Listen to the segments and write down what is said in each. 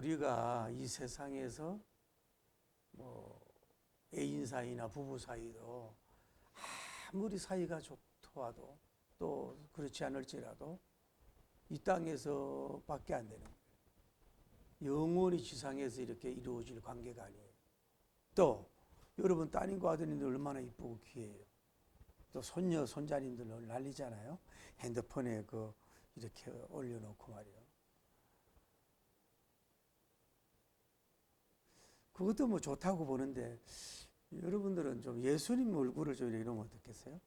우리가 이 세상에서 뭐 애인 사이나 부부 사이도 아무리 사이가 좋더라도 또 그렇지 않을지라도 이 땅에서 밖에 안 되는 거예요. 영원히 지상에서 이렇게 이루어질 관계가 아니에요. 또 여러분 따님과 아드님들 얼마나 이쁘고 귀해요. 또 손녀 손자님들 난리잖아요. 핸드폰에 이렇게 올려놓고 말이에요. 그것도 뭐 좋다고 보는데 여러분들은 좀 예수님 얼굴을 좀 이러면 어떻겠어요?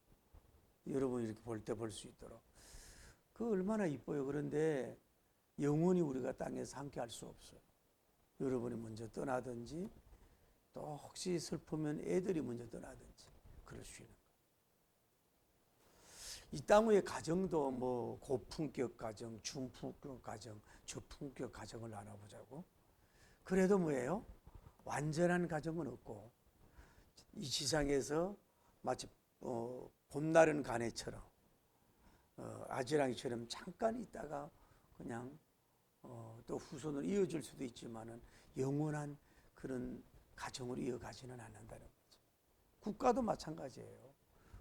여러분 이렇게 볼 때 볼 수 있도록. 그 얼마나 이뻐요. 그런데 영원히 우리가 땅에서 함께 할 수 없어요. 여러분이 먼저 떠나든지 또 혹시 슬프면 애들이 먼저 떠나든지 그럴 수 있는 거예요. 이 땅 위의 가정도 뭐 고품격 가정, 중품격 가정, 저품격 가정을 나눠보자고. 그래도 뭐예요? 완전한 가정은 없고 이 지상에서 마치 봄날은 가네처럼 아지랑이처럼 잠깐 있다가 그냥 또 후손으로 이어질 수도 있지만은 영원한 그런 가정으로 이어가지는 않는다는 거죠. 국가도 마찬가지예요.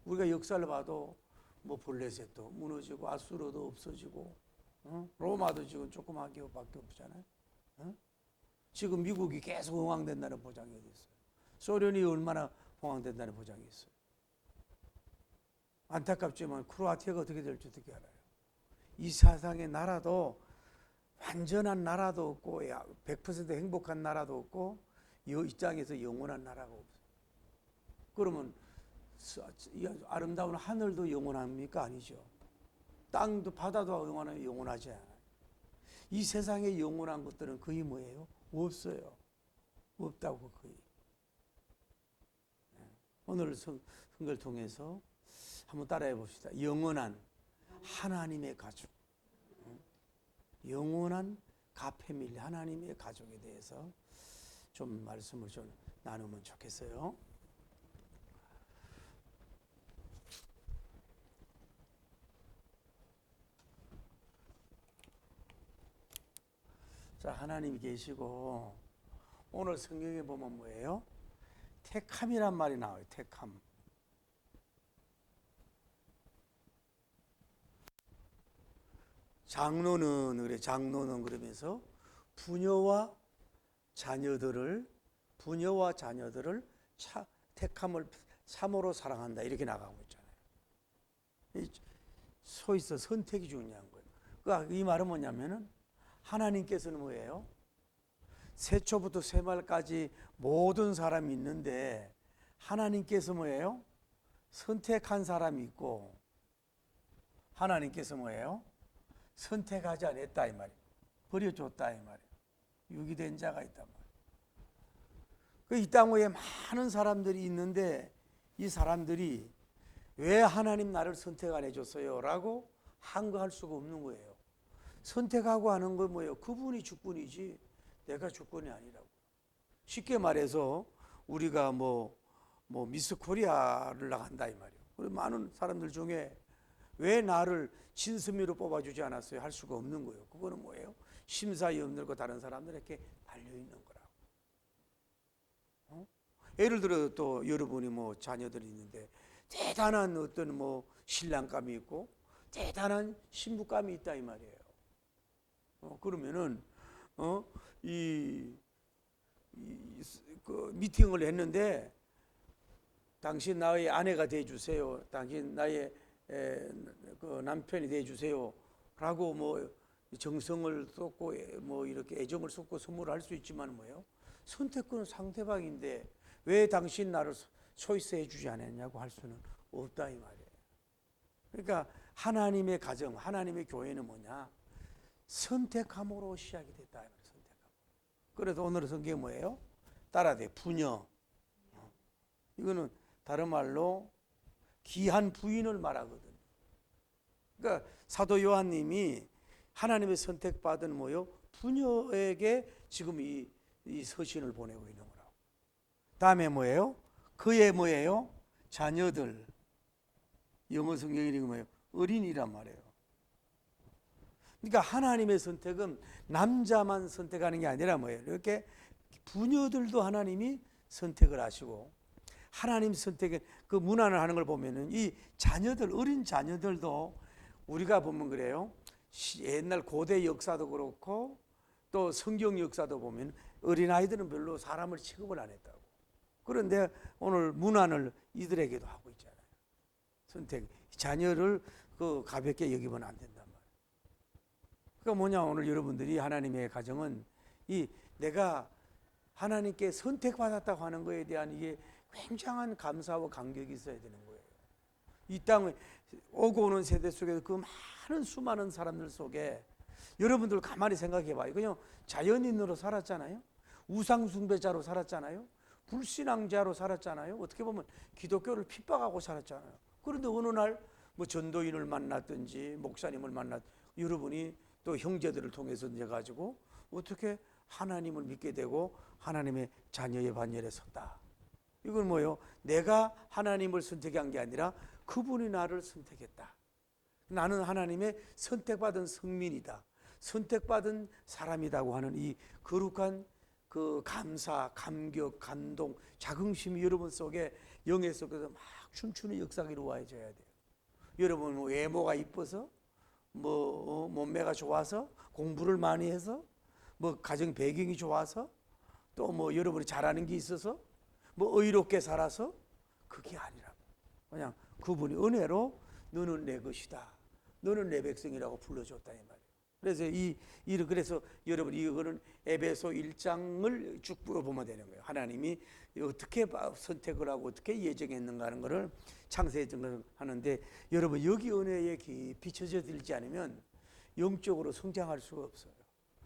우리가 역사를 봐도 뭐 블레셋도 무너지고 아수르도 없어지고 로마도 지금 조그맣게 밖에 없잖아요. 지금 미국이 계속 흥왕된다는 보장이 어디 있어요? 소련이 얼마나 흥왕된다는 보장이 있어요? 안타깝지만 크로아티아가 어떻게 될지 어떻게 알아요? 이 세상의 나라도 완전한 나라도 없고 100% 행복한 나라도 없고 이 땅에서 영원한 나라가 없어요. 그러면 아름다운 하늘도 영원합니까? 아니죠. 땅도 바다도 영원하지 않아요. 이 세상에 영원한 것들은 거의 뭐예요? 없어요. 없다고 거의. 오늘 성경을 통해서 한번 따라해 봅시다. 영원한 하나님의 가족, 영원한 가패밀리 하나님의 가족에 대해서 좀 말씀을 좀 나누면 좋겠어요. 자, 하나님이 계시고 오늘 성경에 보면 뭐예요? 택함이란 말이 나와요. 택함. 장로는 그러면서 부녀와 자녀들을 택함을 참으로 사랑한다 이렇게 나가고 있잖아요. 소위서 선택이 중요한 거예요. 그러니까 이 말은 뭐냐면은 하나님께서는 뭐예요? 세초부터 세말까지 모든 사람이 있는데 하나님께서 뭐예요? 선택한 사람이 있고 하나님께서 뭐예요? 선택하지 않았다 이 말이에요. 버려줬다 이 말이에요. 유기된 자가 있단 말이에요. 이 땅 위에 많은 사람들이 있는데 이 사람들이 왜 하나님 나를 선택 안 해줬어요? 라고 항거할 수가 없는 거예요. 선택하고 하는 건 뭐예요? 그분이 주권이지 내가 주권이 아니라고. 쉽게 말해서 우리가 뭐 미스 코리아를 나간다 이 말이에요. 우리 많은 사람들 중에 왜 나를 진수미로 뽑아주지 않았어요? 할 수가 없는 거예요. 그거는 뭐예요? 심사위원들과 다른 사람들에게 달려있는 거라고. 예를 들어 또 여러분이 뭐 자녀들이 있는데 대단한 어떤 뭐 신랑감이 있고 대단한 신부감이 있다 이 말이에요. 그러면은 그 미팅을 했는데 당신 나의 아내가 돼 주세요. 당신 나의 그 남편이 돼 주세요. 라고 뭐 정성을 쏟고 뭐 이렇게 애정을 쏟고 선물을 할 수 있지만 뭐예요? 선택권은 상대방인데 왜 당신 나를 초이스해 주지 않았냐고 할 수는 없다 이 말이에요. 그러니까 하나님의 가정, 하나님의 교회는 뭐냐? 선택함으로 시작이 됐다. 선택함. 그래서 오늘의 성경이 뭐예요? 따라대 부녀. 이거는 다른 말로 귀한 부인을 말하거든요. 그러니까 사도 요한님이 하나님의 선택받은 뭐요? 부녀에게 지금 이 서신을 보내고 있는 거라고. 다음에 뭐예요? 그의 뭐예요? 자녀들. 영어 성경이 뭐예요? 어린이란 말이에요. 그러니까 하나님의 선택은 남자만 선택하는 게 아니라 뭐예요? 이렇게 부녀들도 하나님이 선택을 하시고, 하나님 선택의 그 문안을 하는 걸 보면은 이 자녀들, 어린 자녀들도 우리가 보면 그래요. 옛날 고대 역사도 그렇고 또 성경 역사도 보면 어린아이들은 별로 사람을 취급을 안 했다고. 그런데 오늘 문안을 이들에게도 하고 있잖아요. 선택. 자녀를 그 가볍게 여기면 안 된단 말이에요. 그러니까 뭐냐, 오늘 여러분들이 하나님의 가정은 이 내가 하나님께 선택받았다고 하는 것에 대한 이게 굉장한 감사와 감격이 있어야 되는 거예요. 이 땅에 오고 오는 세대 속에서 그 많은 수많은 사람들 속에 여러분들 가만히 생각해 봐요. 그냥 자연인으로 살았잖아요. 우상 숭배자로 살았잖아요. 불신앙자로 살았잖아요. 어떻게 보면 기독교를 핍박하고 살았잖아요. 그런데 어느 날 뭐 전도인을 만났든지 목사님을 만났, 여러분이 또 형제들을 통해서 이제 가지고 어떻게 하나님을 믿게 되고 하나님의 자녀의 반열에 섰다. 이건 뭐예요? 내가 하나님을 선택한 게 아니라 그분이 나를 선택했다. 나는 하나님의 선택받은 성민이다. 선택받은 사람이라고 하는 이 거룩한 그 감사, 감격, 감동, 자긍심이 여러분 속에, 영의 속에서 막 춤추는 역사가 이루어져야 돼요. 여러분 외모가 이뻐서, 뭐 몸매가 좋아서, 공부를 많이 해서, 뭐 가정 배경이 좋아서, 또 뭐 여러분이 잘하는 게 있어서, 뭐 의롭게 살아서, 그게 아니라 그냥 그분이 은혜로 너는 내 것이다, 너는 내 백성이라고 불러줬다 이 말이에요. 그래서 여러분 이거는 에베소 1장을 쭉 보면 되는 거예요. 하나님이 어떻게 선택을 하고 어떻게 예정했는가 하는 것을 창세기 하는데, 여러분 여기 은혜에 깊이 젖어들지 않으면 영적으로 성장할 수가 없어요.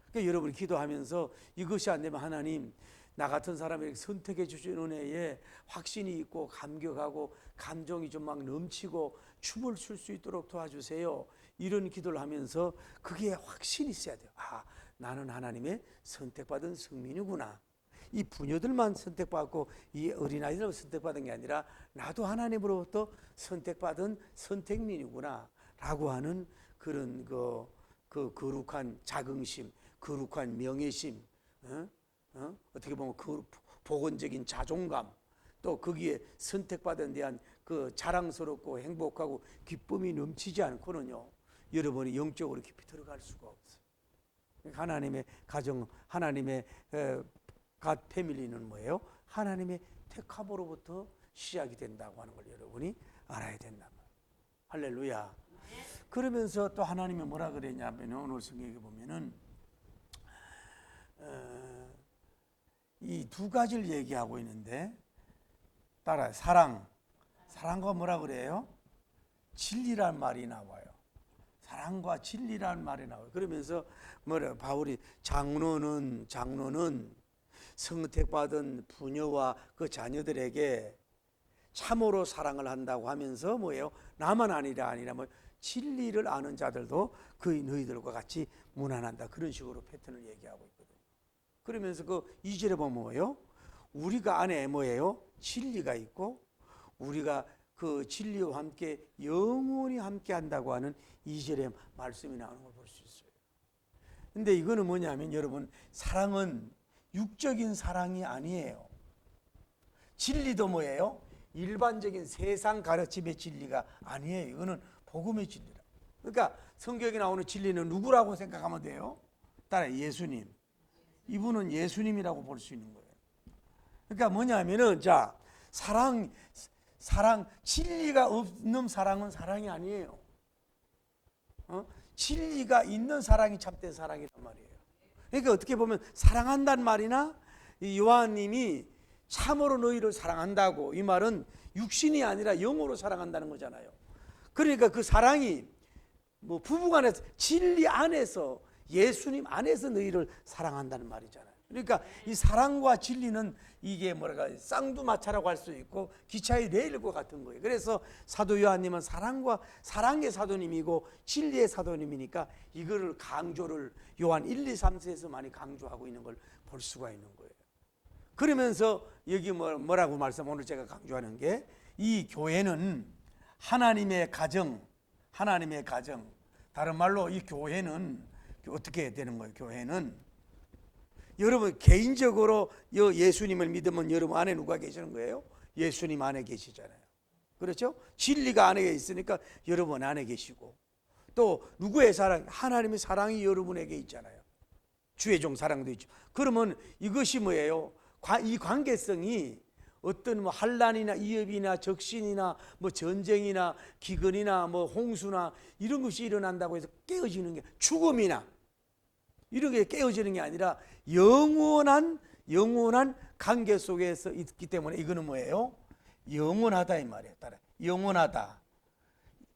그러니까 여러분이 기도하면서 이것이 안 되면 하나님, 나 같은 사람에게 선택해 주신 은혜에 확신이 있고 감격하고 감정이 좀 막 넘치고 춤을 출 수 있도록 도와주세요. 이런 기도를 하면서 그게 확신이 있어야 돼요. 아, 나는 하나님의 선택받은 성민이구나. 이 부녀들만 선택받고 이 어린아이들만 선택받은 게 아니라 나도 하나님으로부터 선택받은 선택민이구나 라고 하는 그런 그 거룩한 자긍심, 거룩한 명예심, 어떻게 보면 그 복원적인 자존감, 또 거기에 선택받은 대한 그 자랑스럽고 행복하고 기쁨이 넘치지 않고는요, 여러분이 영적으로 깊이 들어갈 수가 없어요. 하나님의 가정, 하나님의 갓 패밀리는 뭐예요? 하나님의 택함으로부터 시작이 된다고 하는 걸 여러분이 알아야 된다. 할렐루야. 그러면서 또 하나님이 뭐라 그랬냐면, 오늘 성경에 보면은 이 두 가지를 얘기하고 있는데, 따라 사랑과 뭐라 그래요? 진리란 말이 나와요. 사랑과 진리란 말이 나와요. 그러면서 뭐래, 바울이 장로는 선택받은 부녀와 그 자녀들에게 참으로 사랑을 한다고 하면서 뭐예요? 나만 아니라 뭐 진리를 아는 자들도 그 너희들과 같이 문안한다. 그런 식으로 패턴을 얘기하고 있거든요. 그러면서 그 2절에 보면 뭐예요? 우리가 안에 뭐예요? 진리가 있고 우리가 그 진리와 함께 영원히 함께 한다고 하는 2절의 말씀이 나오는 걸 볼 수 있어요. 근데 이거는 뭐냐면, 여러분, 사랑은 육적인 사랑이 아니에요. 진리도 뭐예요? 일반적인 세상 가르침의 진리가 아니에요. 이거는 복음의 진리라. 그러니까 성경에 나오는 진리는 누구라고 생각하면 돼요? 따라 예수님. 이분은 예수님이라고 볼 수 있는 거예요. 그러니까 뭐냐면은, 자, 사랑, 진리가 없는 사랑은 사랑이 아니에요. 진리가 있는 사랑이 참된 사랑이란 말이에요. 그러니까 어떻게 보면 사랑한다는 말이나, 이 요한님이 참으로 너희를 사랑한다고, 이 말은 육신이 아니라 영으로 사랑한다는 거잖아요. 그러니까 그 사랑이 뭐 부부간에서 진리 안에서, 예수님 안에서 너희를 사랑한다는 말이잖아요. 그러니까 이 사랑과 진리는 이게 뭐랄까 쌍두마차라고 할 수 있고 기차의 레일과 같은 거예요. 그래서 사도 요한님은 사랑의 사도님이고 진리의 사도님이니까 이거를 강조를 요한 1, 2, 3세에서 많이 강조하고 있는 걸 볼 수가 있는 거예요. 그러면서 여기 뭐라고 오늘 제가 강조하는 게, 이 교회는 하나님의 가정, 다른 말로 이 교회는 어떻게 되는 거예요? 교회는 여러분 개인적으로 예수님을 믿으면 여러분 안에 누가 계시는 거예요? 예수님 안에 계시잖아요. 그렇죠? 진리가 안에 있으니까 여러분 안에 계시고, 또 누구의 사랑? 하나님의 사랑이 여러분에게 있잖아요. 주의 종 사랑도 있죠. 그러면 이것이 뭐예요? 이 관계성이 어떤 뭐 환난이나 이업이나 적신이나 뭐 전쟁이나 기근이나 뭐 홍수나 이런 것이 일어난다고 해서 깨어지는 게, 죽음이나 이런 게 깨어지는 게 아니라 영원한 관계 속에서 있기 때문에 이거는 뭐예요? 영원하다 이 말이에요. 따라 영원하다.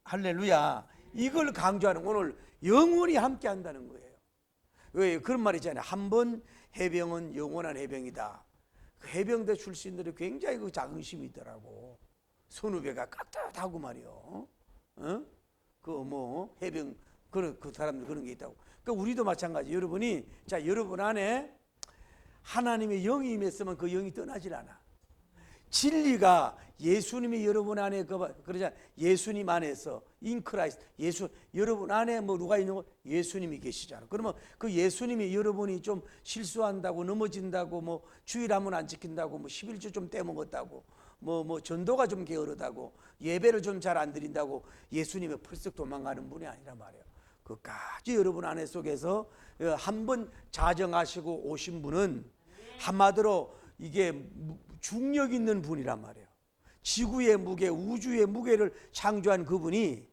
할렐루야. 이걸 강조하는, 오늘 영원히 함께 한다는 거예요. 왜 그런 말이 있잖아요. 한 번 해병은 영원한 해병이다. 그 해병대 출신들이 굉장히 그 자긍심이 있더라고. 선후배가 깍듯하고 말이요. 그 뭐 해병 그 사람들 그런 게 있다고. 그러니까 우리도 마찬가지. 여러분이 여러분 안에 하나님의 영이 임했으면 그 영이 떠나질 않아. 진리가 예수님이 여러분 안에 그러자 예수님 안에서 in Christ, 여러분 안에 뭐 누가 있는 거? 예수님이 계시잖아. 그러면 그 예수님이 여러분이 좀 실수한다고 넘어진다고 뭐 주일하면 안 지킨다고 뭐 11조 좀 떼먹었다고 뭐 전도가 좀 게으르다고 예배를 좀 잘 안 드린다고 예수님이 펄썩 도망가는 분이 아니란 말이에요. 그까지 여러분 안에 속에서 한번 자정하시고 오신 분은 한마디로 이게 중력 있는 분이란 말이에요. 지구의 무게, 우주의 무게를 창조한 그분이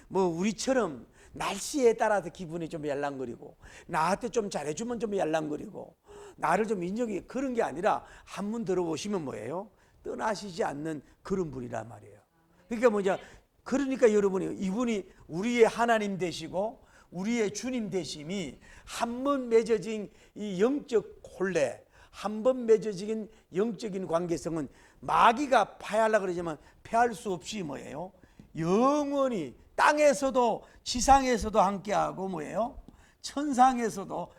뭐 우리처럼 날씨에 따라서 기분이 좀 yar랑거리고 나한테 좀 잘해주면 좀 yar랑거리고 나를 좀 인정해, 그런 게 아니라 한번 들어보시면 뭐예요? 떠나시지 않는 그런 분이란 말이에요. 그러니까 뭐냐? 그러니까 여러분이 이분이 우리의 하나님 되시고 우리의 주님 되심이 한 번 맺어진 이 영적 혼례, 한 번 맺어진 영적인 관계성은 마귀가 파하려고 그러지만 패할 수 없이 뭐예요? 영원히 땅에서도 지상에서도 함께하고 뭐예요? 천상에서도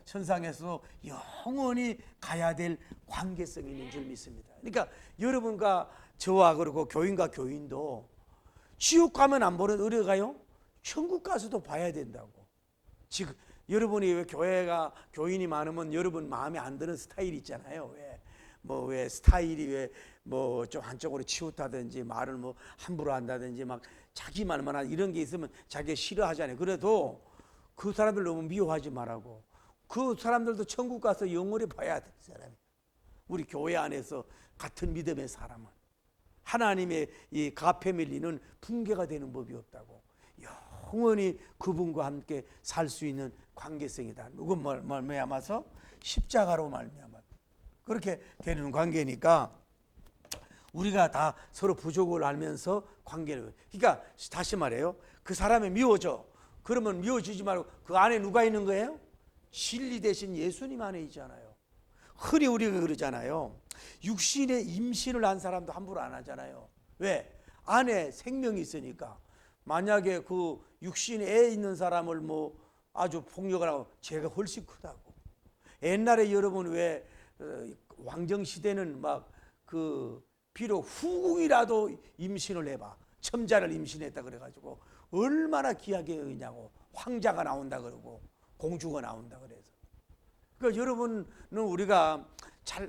영원히 가야 될 관계성이 있는 줄 믿습니다. 그러니까 여러분과 저와 그리고 교인과 교인도 지옥 가면 안 보는 의뢰가요? 천국 가서도 봐야 된다고. 지금 여러분이 왜 교인이 많으면 여러분 마음에 안 드는 스타일이 있잖아요. 왜 스타일이 왜 뭐 좀 한쪽으로 치우다든지 말을 뭐 함부로 한다든지 막 자기 말만 하는 이런 게 있으면 자기가 싫어하잖아요. 그래도 그 사람들 너무 미워하지 말라고. 그 사람들도 천국 가서 영원히 봐야 될 사람이에요. 우리 교회 안에서 같은 믿음의 사람은 하나님의 이 가패밀리는 붕괴가 되는 법이 없다고. 영원히 그분과 함께 살 수 있는 관계성이다. 누구 말미암아서? 십자가로 말미암아 그렇게 되는 관계니까 우리가 다 서로 부족을 알면서 관계를, 그러니까 다시 말해요. 그 사람이 미워져. 그러면 미워지지 말고 그 안에 누가 있는 거예요? 진리 대신 예수님 안에 있잖아요. 흔히 우리가 그러잖아요. 육신의 임신을 한 사람도 함부로 안 하잖아요. 왜? 안에 생명이 있으니까. 만약에 그 육신에 애 있는 사람을 뭐 아주 폭력을 하고 죄가 훨씬 크다고. 옛날에 여러분 왜 왕정 시대는 막 비록 후궁이라도 임신을 해봐. 첨자를 임신했다 그래가지고 얼마나 귀하게 여기냐고. 황자가 나온다 그러고 공주가 나온다 그래서. 그러니까 여러분은 우리가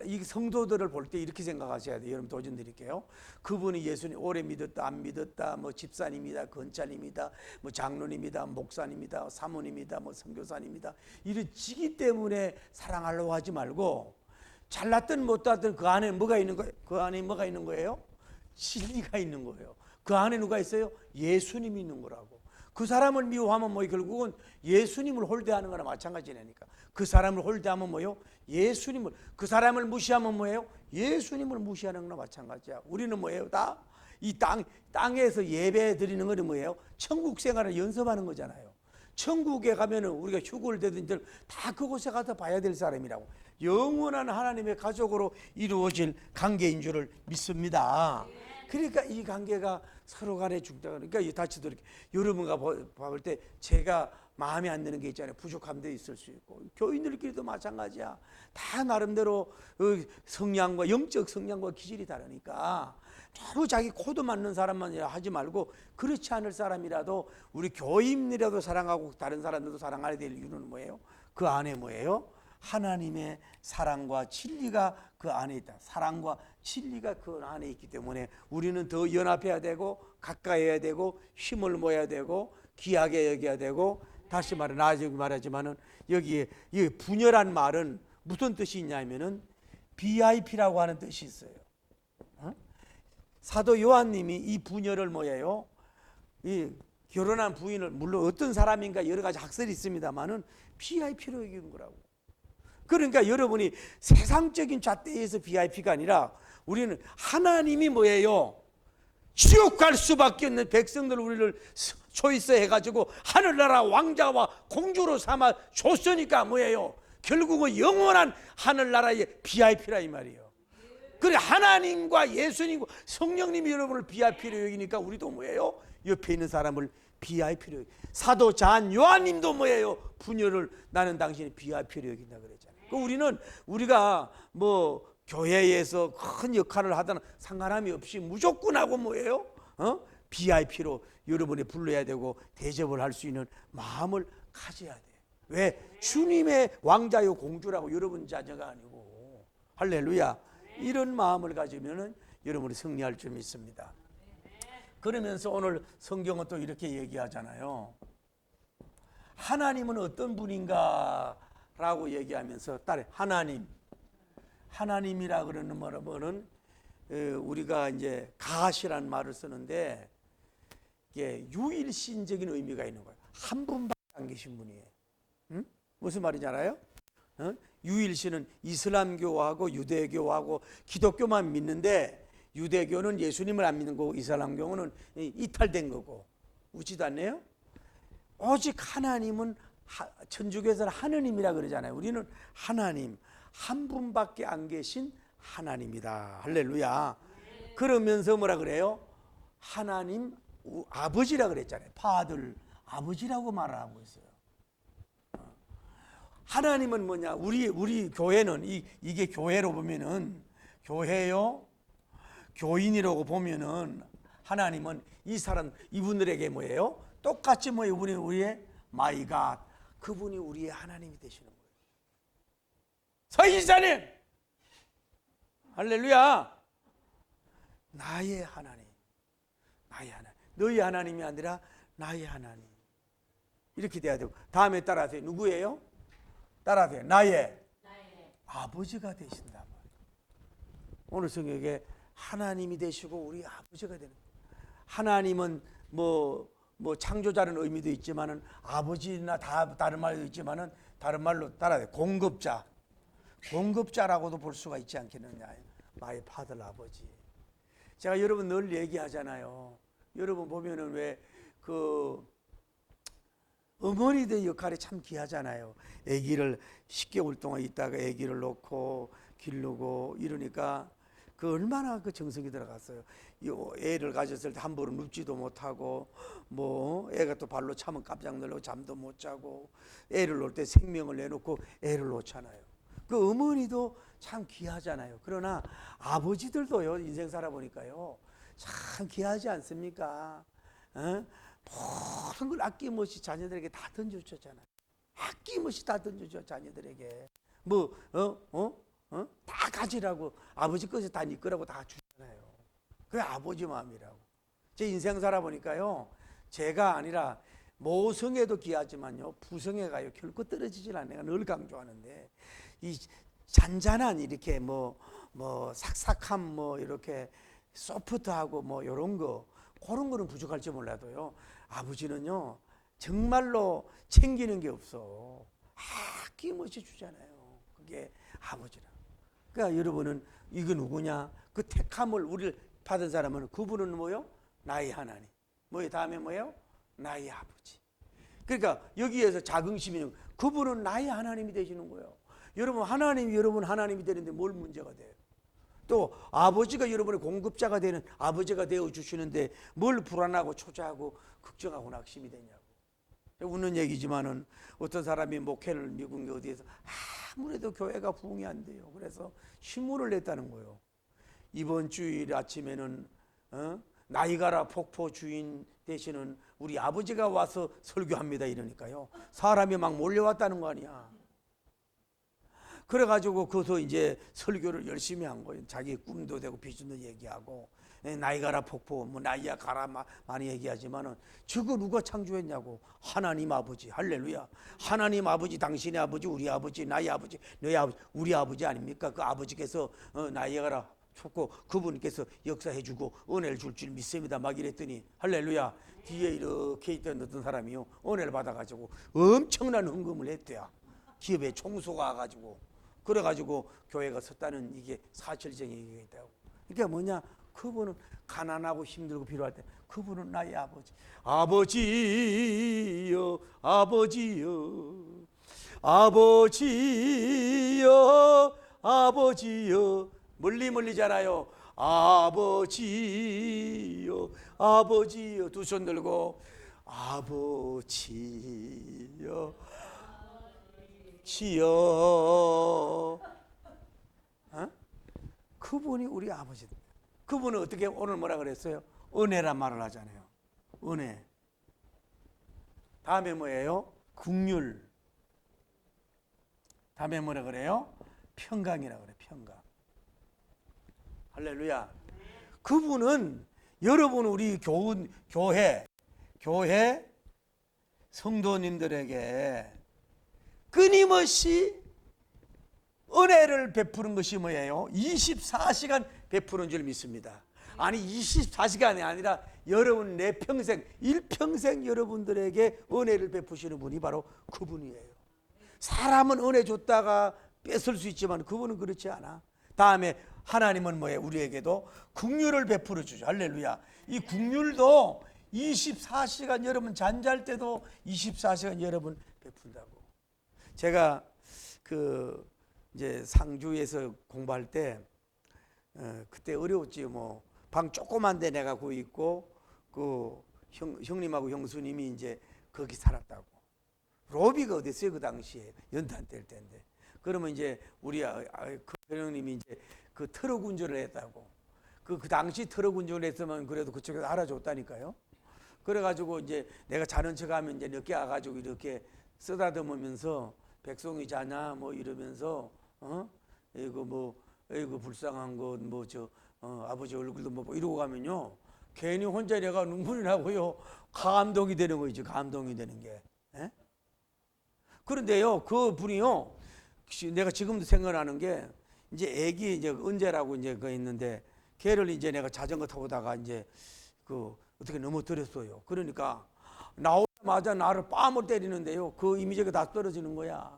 이 성도들을 볼 때 이렇게 생각하셔야 돼요. 여러분 도전 드릴게요. 그분이 예수님 오래 믿었다 안 믿었다 뭐 집사님이다 건찬입니다 뭐 장로님이다 목사님이다 사모님이다 뭐 선교사님이다 이런 지기 때문에 사랑하려고 하지 말고 잘났든 못났든 그 안에 뭐가 있는 거예요? 그 안에 뭐가 있는 거예요? 진리가 있는 거예요. 그 안에 누가 있어요? 예수님이 있는 거라고. 그 사람을 미워하면 뭐 결국은 예수님을 홀대하는 거나 마찬가지라니까. 그 사람을 홀대하면 뭐예요? 예수님을. 그 사람을 무시하면 뭐예요? 예수님을 무시하는 거나 마찬가지야. 우리는 뭐예요? 다 이 땅에서 예배 드리는 거는 뭐예요? 천국 생활을 연습하는 거잖아요. 천국에 가면은 우리가 휴고를 되든지 다 그곳에 가서 봐야 될 사람이라고. 영원한 하나님의 가족으로 이루어질 관계인 줄을 믿습니다. 그러니까 이 관계가 서로 간에 중요하다. 그러니까 다시 이렇게 여러분과 볼 때 제가 마음에 안 드는 게 있잖아요. 부족함도 있을 수 있고 교인들끼리도 마찬가지야. 다 나름대로 성향과 영적 성향과 기질이 다르니까 너무 자기 코드 맞는 사람만 하지 말고 그렇지 않을 사람이라도 우리 교인이라도 사랑하고 다른 사람들도 사랑해야 될 이유는 뭐예요? 그 안에 뭐예요? 하나님의 사랑과 진리가 그 안에 있다. 사랑과 진리가 그 안에 있기 때문에 우리는 더 연합해야 되고 가까이 해야 되고 힘을 모아야 되고 귀하게 여겨야 되고, 다시 말해 나중에 말하지만은 여기에 이 분열한 말은 무슨 뜻이 있냐면은 VIP라고 하는 뜻이 있어요. 사도 요한님이 이 분열을 뭐예요? 이 결혼한 부인을, 물론 어떤 사람인가 여러 가지 학설이 있습니다만은 VIP로 여기는 거라고. 그러니까 여러분이 세상적인 잣대에서 VIP가 아니라 우리는 하나님이 뭐예요? 지옥 갈 수밖에 없는 백성들 우리를 초이스 해가지고 하늘나라 왕자와 공주로 삼아 줬으니까 뭐예요? 결국은 영원한 하늘나라의 VIP라 이 말이에요. 그래 하나님과 예수님과 성령님이 여러분을 VIP로 여기니까 우리도 뭐예요? 옆에 있는 사람을 VIP로 여기. 사도 잔 요한님도 뭐예요? 분열을 나는 당신이 VIP로 여긴다 그랬잖아요. 우리는 우리가 뭐 교회에서 큰 역할을 하든 상관함이 없이 무조건 하고 뭐예요? VIP로 여러분이 불러야 되고 대접을 할 수 있는 마음을 가져야 돼. 왜? 주님의 왕자요 공주라고 여러분 자녀가 아니고. 할렐루야. 이런 마음을 가지면은 여러분이 승리할 줄 믿습니다. 그러면서 오늘 성경은 또 이렇게 얘기하잖아요. 하나님은 어떤 분인가 라고 얘기하면서 따라 하나님이라 그러는 말은 우리가 이제 가시라는 말을 쓰는데 이게 유일신적인 의미가 있는 거예요. 한 분밖에 안 계신 분이에요. 무슨 말인지 알아요? 유일신은 이슬람교하고 유대교하고 기독교만 믿는데 유대교는 예수님을 안 믿는 거고 이슬람교는 이탈된 거고 웃지도 않네요. 오직 하나님은 천주교에서는 하느님이라 그러잖아요. 우리는 하나님 한 분밖에 안 계신 하나님이다. 할렐루야. 그러면서 뭐라 그래요? 하나님 아버지라 그랬잖아요. 파들 아버지라고 말을 하고 있어요. 하나님은 뭐냐? 우리 교회는 이게 교회로 보면은 교회요. 교인이라고 보면은 하나님은 이 사람 이분들에게 뭐예요? 똑같이 뭐예요? 우리의 마이 갓. 그분이 우리의 하나님이 되시는 거예요. 서희자님 할렐루야. 나의 하나님. 너희 하나님이 아니라 나의 하나님. 이렇게 돼야 되고 다음에 따라하세요. 누구예요? 따라하세요. 나의 아버지가 되신다. 오늘 성경에 하나님이 되시고 우리 아버지가 되는 거예요. 하나님은 뭐 창조자는 의미도 있지만은 아버지나 다른 말도 있지만은 다른 말로 따라해요. 공급자라고도 볼 수가 있지 않겠느냐. 나의 파들 아버지. 제가 여러분 늘 얘기하잖아요. 여러분 보면은 왜 어머니들 역할이 참 귀하잖아요. 아기를 10개월 동안 있다가 아기를 놓고 기르고 이러니까 그 얼마나 그 정성이 들어갔어요. 애를 가졌을 때 함부로 눕지도 못하고 뭐 애가 또 발로 차면 깜짝 놀라고 잠도 못 자고 애를 놓을 때 생명을 내놓고 애를 놓잖아요. 그 어머니도 참 귀하잖아요. 그러나 아버지들도요 인생 살아보니까요 참 귀하지 않습니까? 모든 걸 아낌없이 자녀들에게 다 던져줬잖아요. 아낌없이 다 던져줘 자녀들에게. 다 가지라고 아버지 것을 다 네 거라고 다 주잖아요. 그게 아버지 마음이라고. 제 인생 살아보니까요 제가 아니라 모성애도 귀하지만요 부성애가요 결코 떨어지질 않아요. 내가 늘 강조하는데 이 잔잔한 이렇게 뭐 삭삭함 이렇게 소프트하고 이런 거 그런 거는 부족할지 몰라도요 아버지는요 정말로 챙기는 게 없어. 아낌없이 주잖아요. 그게 아버지라. 그러니까 여러분은 이거 누구냐? 그 택함을 우리를 받은 사람은 그분은 뭐요? 나의 하나님. 다음에 뭐예요? 나의 아버지. 그러니까 여기에서 자긍심이 그분은 나의 하나님이 되시는 거예요. 여러분 하나님이 되는데 뭘 문제가 돼요? 또 아버지가 여러분의 공급자가 되는 아버지가 되어 주시는데 뭘 불안하고 초조하고 걱정하고 낙심이 되냐고. 웃는 얘기지만은 어떤 사람이 목회를 미국 어디에서 아무래도 교회가 부흥이 안 돼요. 그래서 신문을 냈다는 거예요. 이번 주일 아침에는 나이가라 폭포 주인 되시는 우리 아버지가 와서 설교합니다 이러니까요. 사람이 막 몰려왔다는 거 아니야. 그래가지고 거기서 이제 설교를 열심히 한 거예요. 자기 꿈도 되고 비전도 얘기하고, 나이 가라 폭포, 뭐 나이야 가라 많이 얘기하지만은 저거 누가 창조했냐고. 하나님 아버지. 할렐루야. 하나님 아버지, 당신의 아버지, 우리 아버지, 나의 아버지, 너의 아버지, 우리 아버지 아닙니까? 그 아버지께서 나이 가라 좋고 그분께서 역사해주고 은혜를 줄 줄 믿습니다. 막 이랬더니 할렐루야. 뒤에 이렇게 있던 어떤 사람이요, 은혜를 받아가지고 엄청난 헌금을 했대요. 기업에 총수가 와가지고. 그래가지고 교회가 섰다는 이게 사실적인 얘기가 있다고. 그러니까 뭐냐, 그분은 가난하고 힘들고 필요할 때 그분은 나의 아버지. 아버지여, 아버지여, 아버지여, 아버지여. 멀리잖아요. 아버지여, 아버지여. 두 손 들고 아버지여, 지여. 그분이 우리 아버지. 그분은 어떻게 오늘 뭐라 그랬어요? 은혜란 말을 하잖아요. 은혜. 다음에 뭐예요? 긍휼. 다음에 뭐라 그래요? 평강이라 그래. 평강. 할렐루야. 그분은 여러분 우리 교회 성도님들에게 끊임없이 은혜를 베푸는 것이 뭐예요? 24시간 베푸는 줄 믿습니다. 아니 24시간이 아니라 여러분 내 평생, 일평생 여러분들에게 은혜를 베푸시는 분이 바로 그분이에요. 사람은 은혜 줬다가 뺏을 수 있지만 그분은 그렇지 않아. 다음에 하나님은 뭐예요? 우리에게도 긍휼을 베풀어 주죠. 할렐루야. 이 긍휼도 24시간 여러분 잠잘 때도 24시간 여러분 베푼다고. 제가 이제 상주에서 공부할 때 그때 어려웠지. 뭐 방 조그만데 내가 거기 있고 그 형님하고 형수님이 이제 거기 살았다고. 로비가 어디 있어요? 그 당시에 연탄 뗄 때인데. 그러면 이제 우리 그 형님이 이제 그 트럭 운전을 했다고. 그 당시 트럭 운전을 했으면 그래도 그쪽에서 알아줬다니까요. 그래가지고 이제 내가 자는 척하면 이제 늦게 와가지고 이렇게 쓰다듬으면서 백송이 자냐 뭐 이러면서 이거 불쌍한 것 뭐 아버지 얼굴도 뭐 이러고 가면요, 괜히 혼자 내가 눈물이 나고요, 감동이 되는 거죠. 감동이 되는 게. 에? 그런데요, 그 분이요, 내가 지금도 생각나는 게 이제 애기 이제 은재라고 이제 그 있는데 걔를 이제 내가 자전거 타고다가 이제 어떻게 넘어뜨렸어요. 그러니까 나오자마자 나를 뺨을 때리는데요, 그 이미지가 다 떨어지는 거야.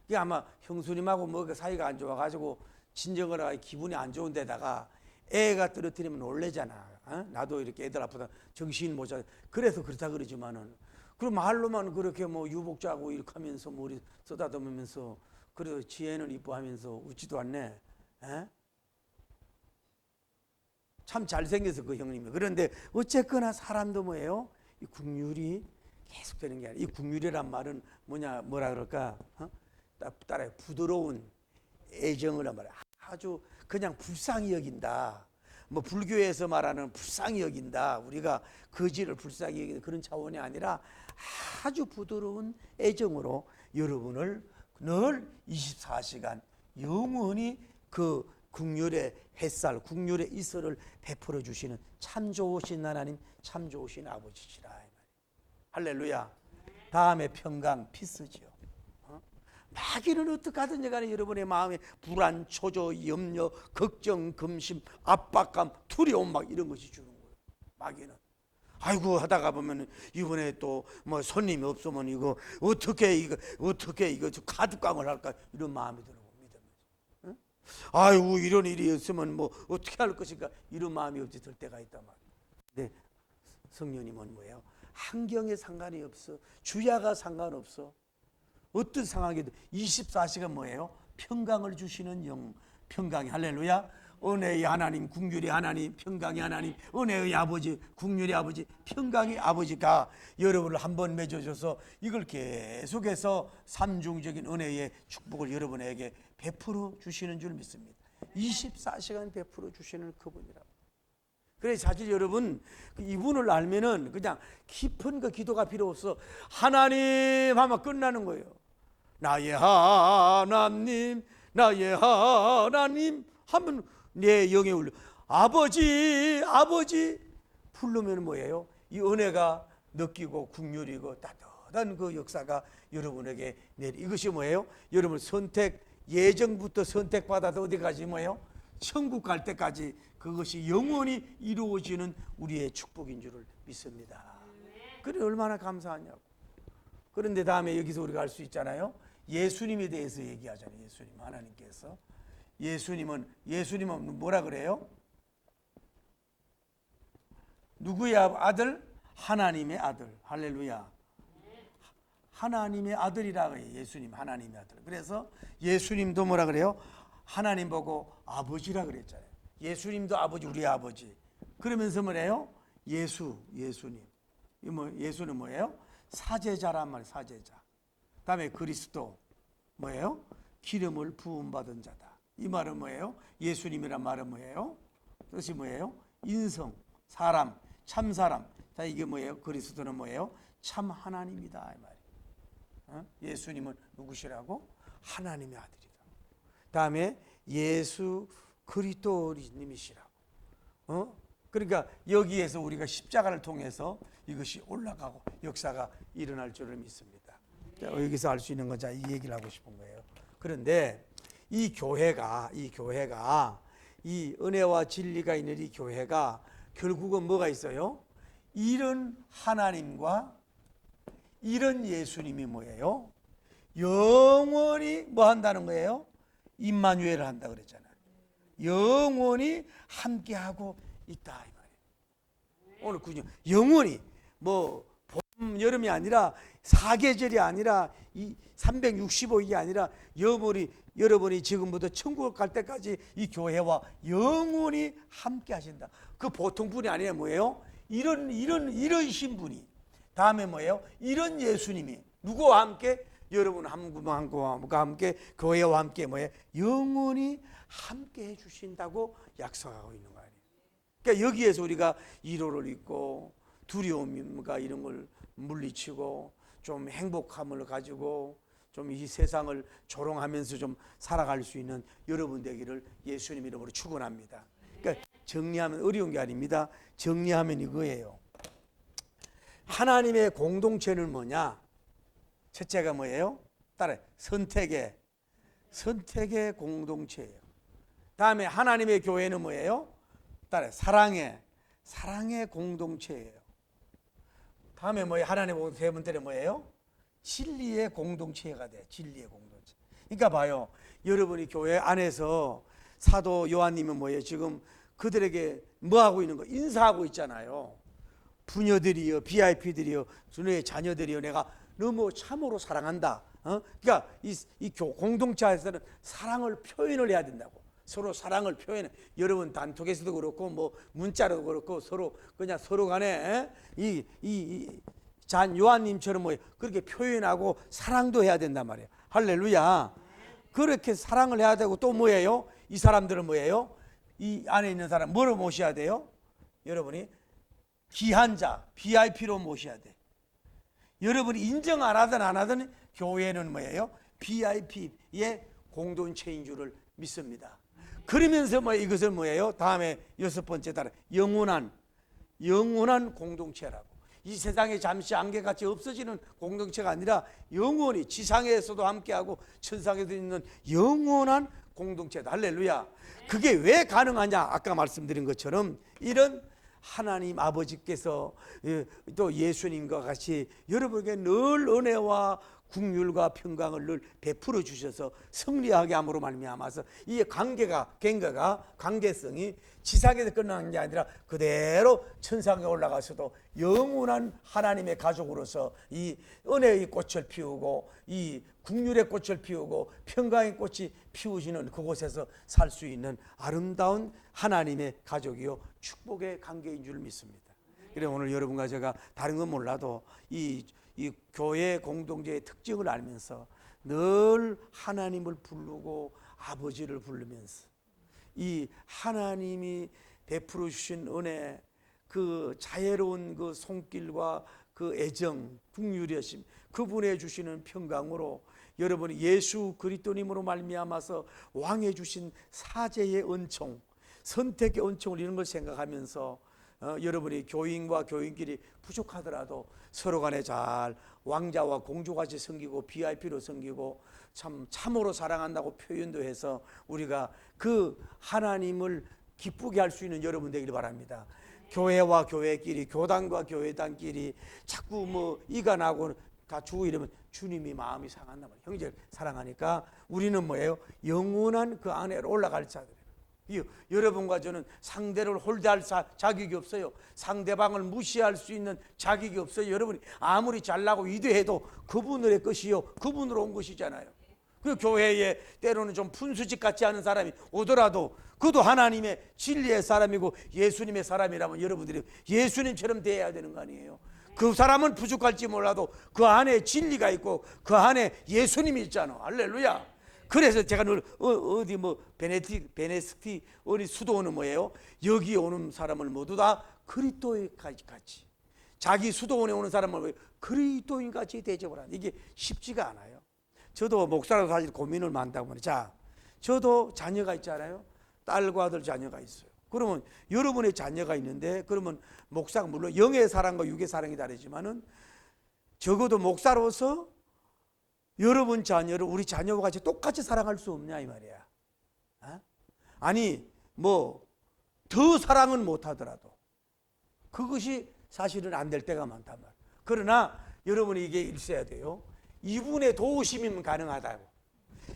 이게 아마 형수님하고 뭐 사이가 안 좋아가지고 진정을 하기 기분이 안 좋은 데다가 애가 떨어뜨리면 놀래잖아. 나도 이렇게 애들 아프다 정신 못 차려. 그래서 그렇다 그러지만은 그럼 말로만 그렇게 뭐 유복자고 이렇게 하면서 머리 쓰다듬으면서 그래도 지혜는 이뻐하면서 웃지도 않네. 에? 참 잘생겨서 그 형님이. 그런데 어쨌거나 사람도 뭐예요? 이 긍휼이 계속되는 게 아니라, 이 긍휼이란 말은 뭐라 그럴까? 따라요. 부드러운 애정을 한 말이야. 아주 그냥 불쌍히 여긴다. 뭐 불교에서 말하는 불쌍히 여긴다. 우리가 거지를 불쌍히 여기는 그런 차원이 아니라 아주 부드러운 애정으로 여러분을 늘 24시간 영원히 그 긍휼의 햇살, 긍휼의 이슬을 베풀어 주시는 참 좋으신 하나님, 참 좋으신 아버지시라. 할렐루야. 다음에 평강, 피스지요. 마귀는 어떻게 하든지 간에 여러분의 마음에 불안, 초조, 염려, 걱정, 금심, 압박감, 두려움 막 이런 것이 주는 거예요. 마귀는. 아이고 하다가 보면 이번에 또 뭐 손님이 없으면 이거 어떻게 가득광을 할까 이런 마음이 들고 믿으면서. 응? 아이고 이런 일이 있으면 뭐 어떻게 할 것인가 이런 마음이 없이 들 때가 있단 말이에요. 근데 성령님은 뭐예요? 환경에 상관이 없어. 주야가 상관없어. 어떤 상황에도 24시간 뭐예요? 평강을 주시는 영, 평강이. 할렐루야. 은혜의 하나님, 긍휼의 하나님, 평강의 하나님, 은혜의 아버지, 긍휼의 아버지, 평강의 아버지가 여러분을 한번 맺어줘서 이걸 계속해서 삼중적인 은혜의 축복을 여러분에게 베풀어 주시는 줄 믿습니다. 24시간 베풀어 주시는 그분이라고. 그래서 사실 여러분 이분을 알면은 그냥 깊은 그 기도가 필요 없어. 하나님 하면 끝나는 거예요. 나의 하나님, 나의 하나님 하면 내 영에 울려. 아버지, 아버지 부르면 뭐예요? 이 은혜가 느끼고 국률이고 따뜻한 그 역사가 여러분에게 내리. 이것이 뭐예요? 여러분 선택, 예정부터 선택받아도 어디까지 뭐예요? 천국 갈 때까지 그것이 영원히 이루어지는 우리의 축복인 줄을 믿습니다. 그래 얼마나 감사하냐고. 그런데 다음에 여기서 우리가 알 수 있잖아요. 예수님에 대해서 얘기하잖아요. 예수님, 하나님께서. 예수님은 뭐라 그래요? 누구의 아들? 하나님의 아들. 할렐루야. 하나님의 아들이라고 해요. 예수님, 하나님의 아들. 그래서 예수님도 뭐라 그래요? 하나님 보고 아버지라 그랬잖아요. 예수님도 아버지, 우리 아버지. 그러면서 뭐래요? 예수님. 예수는 뭐예요? 사제자란 말이에요. 사제자. 다음에 그리스도 뭐예요? 기름을 부음받은 자다. 이 말은 뭐예요? 예수님이란 말은 뭐예요? 뜻이 뭐예요? 인성, 사람, 참 사람. 자, 이게 뭐예요? 그리스도는 뭐예요? 참 하나님이다 이 말이에요. 예수님은 누구시라고? 하나님의 아들이다. 다음에 예수 그리스도님이시라고. 그러니까 여기에서 우리가 십자가를 통해서 이것이 올라가고 역사가 일어날 줄을 믿습니다. 자, 여기서 알 수 있는 건 이 얘기를 하고 싶은 거예요. 그런데 이 교회가 이 은혜와 진리가 있는 이 교회가 결국은 뭐가 있어요? 이런 하나님과 이런 예수님이 뭐예요? 영원히 뭐 한다는 거예요? 임마누엘을 한다 그랬잖아요. 영원히 함께하고 있다 이 말이에요. 오늘 그죠? 영원히 뭐 봄, 여름이 아니라 사계절이 아니라 이 365일이 아니라 여러분이 지금부터 천국 갈 때까지 이 교회와 영원히 함께 하신다. 그 보통 분이 아니에요. 뭐예요? 이런 분이. 다음에 뭐예요? 이런 예수님이 누구와 함께? 여러분 한국과 함께 교회와 함께 뭐예요? 영원히 함께 해주신다고 약속하고 있는 거 아니에요. 그러니까 여기에서 우리가 위로를 잊고 두려움과 이런 걸 물리치고 좀 행복함을 가지고 좀 이 세상을 조롱하면서 좀 살아갈 수 있는 여러분 되기를 예수님 이름으로 축원합니다. 그러니까 정리하면 어려운 게 아닙니다. 정리하면 이거예요. 하나님의 공동체는 뭐냐? 첫째가 뭐예요? 따라해. 선택의 공동체예요. 다음에 하나님의 교회는 뭐예요? 따라해. 사랑의 공동체예요. 다음에 뭐예요? 하나님의 세 번째는 뭐예요? 진리의 공동체가 돼. 진리의 공동체. 그러니까 봐요. 여러분이 교회 안에서 사도 요한님은 뭐예요? 지금 그들에게 뭐 하고 있는 거? 인사하고 있잖아요. 부녀들이여, VIP들이여, 주님의 자녀들이여, 내가 너무 참으로 사랑한다. 그러니까 이 공동체에서는 사랑을 표현을 해야 된다고. 서로 사랑을 표현해. 여러분 단톡에서도 그렇고 뭐 문자로도 그렇고 서로 간에 잔 요한님처럼 뭐 그렇게 표현하고 사랑도 해야 된단 말이에요. 할렐루야. 그렇게 사랑을 해야 되고 또 뭐예요? 이 사람들은 뭐예요? 이 안에 있는 사람 뭐로 모셔야 돼요? 여러분이 귀한 자, VIP로 모셔야 돼. 여러분이 인정 안 하든 교회는 뭐예요? VIP의 공동체인 줄을 믿습니다. 그러면서 이것은 뭐예요? 다음에 여섯 번째 따라 영원한 공동체라고. 이 세상에 잠시 안개같이 없어지는 공동체가 아니라 영원히 지상에서도 함께하고 천상에도 있는 영원한 공동체다. 할렐루야. 그게 왜 가능하냐? 아까 말씀드린 것처럼 이런 하나님 아버지께서 또 예수님과 같이 여러분에게 늘 은혜와 국률과 평강을 늘 베풀어 주셔서 승리하게 함으로 말미암아서 이 관계성이 지상에서 끝나는 게 아니라 그대로 천상에 올라가서도 영원한 하나님의 가족으로서 이 은혜의 꽃을 피우고 이 국률의 꽃을 피우고 평강의 꽃이 피우시는 그곳에서 살 수 있는 아름다운 하나님의 가족이요 축복의 관계인 줄 믿습니다. 그래서 오늘 여러분과 제가 다른 건 몰라도 이 교회 공동체의 특징을 알면서 늘 하나님을 부르고 아버지를 부르면서 이 하나님이 베풀어 주신 은혜, 그 자애로운 그 손길과 그 애정, 긍휼하심, 그분의 주시는 평강으로 여러분이 예수 그리스도님으로 말미암아서 왕해 주신 사제의 은총, 선택의 은총을 이런 걸 생각하면서 여러분이 교인과 교인끼리 부족하더라도 서로 간에 잘 왕자와 공주같이 섬기고 VIP로 섬기고 참으로 사랑한다고 표현도 해서 우리가 그 하나님을 기쁘게 할 수 있는 여러분 되기를 바랍니다. 교회와 교회끼리, 교단과 교회단끼리 자꾸 뭐 이가 나고 다투고 이러면 주님이 마음이 상한단 말이에요. 형제를 사랑하니까 우리는 뭐예요? 영원한 그 안에로 올라갈 자들이에요. 여러분과 저는 상대를 홀대할 자격이 없어요. 상대방을 무시할 수 있는 자격이 없어요. 여러분이 아무리 잘나고 위대해도 그분의 것이요, 그분으로 온 것이잖아요. 그 교회에 때로는 좀 푼수직 같지 않은 사람이 오더라도 그도 하나님의 진리의 사람이고 예수님의 사람이라면 여러분들이 예수님처럼 대해야 되는 거 아니에요. 그 사람은 부족할지 몰라도 그 안에 진리가 있고 그 안에 예수님이 있잖아. 할렐루야. 그래서 제가 늘 어디 뭐 베네스티 어디 수도원은 뭐예요? 여기 오는 사람을 모두 다 그리스도인까지 같이, 자기 수도원에 오는 사람을 그리스도인 같이 대접을 하는, 이게 쉽지가 않아요. 저도 목사라서 사실 고민을 많다고 말해요. 자, 저도 자녀가 있잖아요. 딸과 아들 자녀가 있어요. 그러면 여러분의 자녀가 있는데, 그러면 목사가 물론 영의 사랑과 육의 사랑이 다르지만은 적어도 목사로서 여러분 자녀를 우리 자녀와 같이 똑같이 사랑할 수 없냐 이 말이야. 아니 뭐 더 사랑은 못하더라도 그것이 사실은 안 될 때가 많단 말이야. 그러나 여러분이 이게 있어야 돼요. 이분의 도우심이면 가능하다고.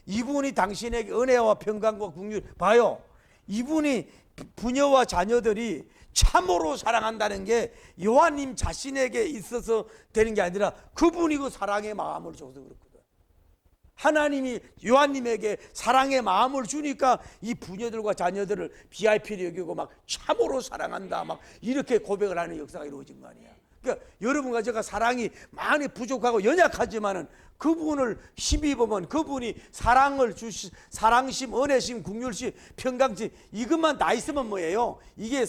이분이 당신에게 은혜와 평강과 긍휼, 봐요, 이분이 부녀와 자녀들이 참으로 사랑한다는 게 요한님 자신에게 있어서 되는 게 아니라 그분이 그 사랑의 마음을 줘서 그렇거든. 하나님이 요한님에게 사랑의 마음을 주니까 이 부녀들과 자녀들을 VIP를 여기고 막 참으로 사랑한다 막 이렇게 고백을 하는 역사가 이루어진 거 아니야. 그러니까 여러분과 제가 사랑이 많이 부족하고 연약하지만은 그분을 힘입 보면 그분이 사랑을 사랑심, 은혜심, 긍휼심, 평강심, 이것만 다 있으면 뭐예요? 이게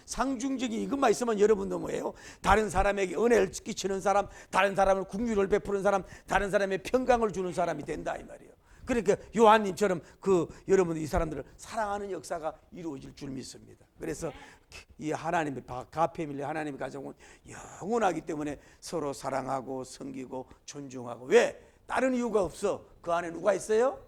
상중적인 이것만 있으면 여러분도 뭐예요? 다른 사람에게 은혜를 끼치는 사람, 다른 사람을 긍휼을 베푸는 사람, 다른 사람의 평강을 주는 사람이 된다 이 말이에요. 그러니까 요한님처럼 여러분들 이 사람들을 사랑하는 역사가 이루어질 줄 믿습니다. 그래서 이 하나님의 가패밀리 하나님의 가정은 영원하기 때문에 서로 사랑하고 섬기고 존중하고, 왜? 다른 이유가 없어. 그 안에 누가 있어요?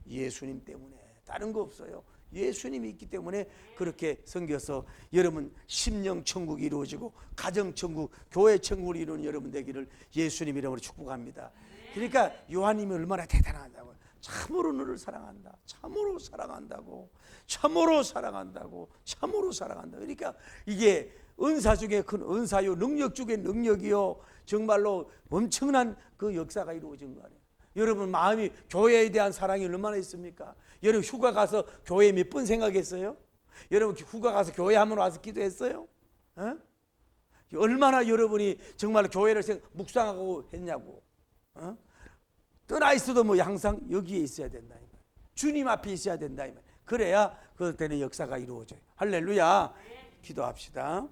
예수님 때문에. 다른 거 없어요. 예수님이 있기 때문에 그렇게 섬겨서 여러분 심령 천국이 이루어지고 가정 천국, 교회 천국을 이루는 여러분 되기를 예수님 이름으로 축복합니다. 그러니까 요한님이 얼마나 대단하다고. 참으로 너를 사랑한다. 참으로 사랑한다고. 참으로 사랑한다고. 참으로 사랑한다. 그러니까 이게 은사 중에 큰 은사요, 능력 중에 능력이요, 정말로 엄청난 그 역사가 이루어진 거 아니에요. 여러분 마음이 교회에 대한 사랑이 얼마나 있습니까? 여러분 휴가 가서 교회 몇 번 생각했어요? 여러분 휴가 가서 교회 한번 와서 기도했어요? 얼마나 여러분이 정말 교회를 묵상하고 했냐고. 떠나 있어도 뭐 항상 여기에 있어야 된다. 주님 앞에 있어야 된다. 그래야 그때는 역사가 이루어져요. 할렐루야. 기도합시다.